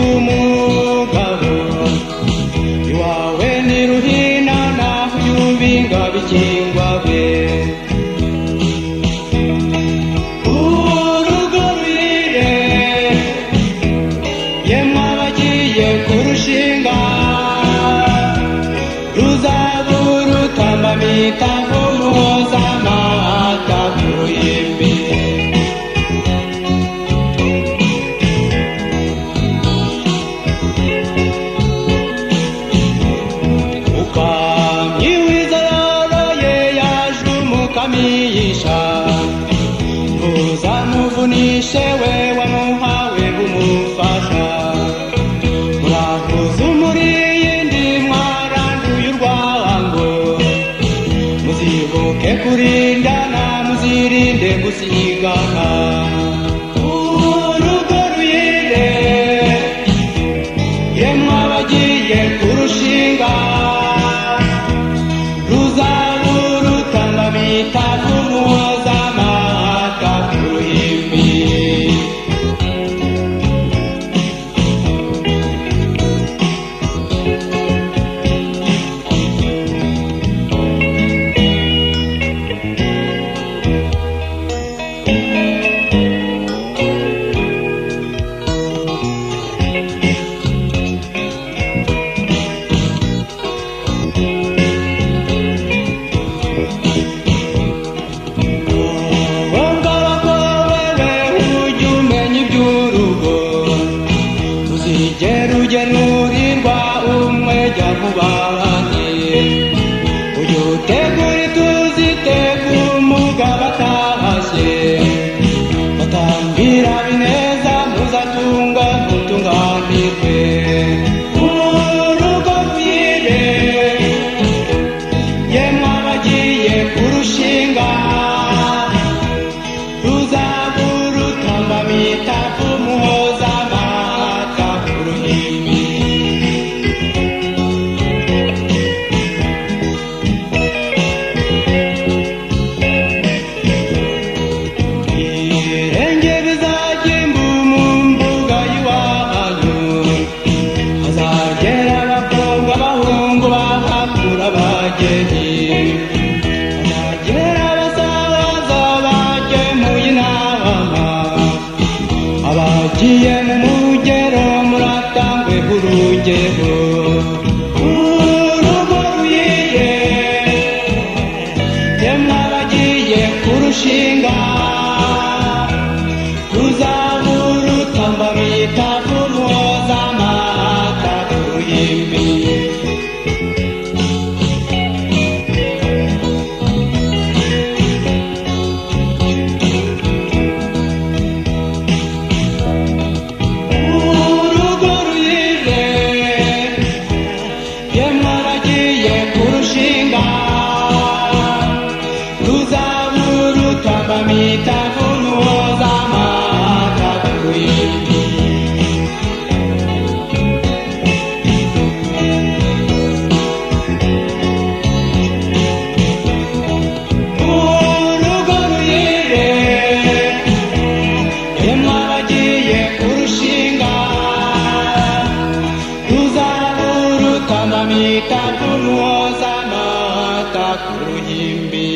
kwitwa umugabo iwawe ni ruhina naho uyubinga bikingwa be urugo ruhire yemwe abagiye kurushinga ruzaba urutambamita nk'umuhoza amata ku ruhimbi ukamisha ntuzamuvunishe we wamuhawe umufasha murahuza umurindi mwaranduye urwango muzibuke kurindana muzirinde gusigana urugo ruyire yemwe abagiye kurushinga itavumuhoza amata ku ruhimbi ugenurirwa umwe jya mubahane uyu utegura tuzitega umugabo atahashye batambira bineza muzatunga mutunganirwe urugo rwire yemwe abagiye kurushinga ruzaba urutambamita kumuhoza amata ku ruhimbi irenge bizagimba mu mbuga y'iwanyu hazagera abakobwa abahungu bahakura abageni hazagera abasaza bagemuye inama abagiye mu mugero muratangwe urugero urugo ruyire yemwe abagiye kurushinga ruzaba urutambamita kumuhoza amata ku ruhimbi urugo ruyire yemwe abagiye kurushinga ruzaba urutambamita kumuhoza amata ku ruhimbi urugo ruyire yemwe abagiye kurushinga ruzaba urutambamita kumuhoza amata ku ruhimbi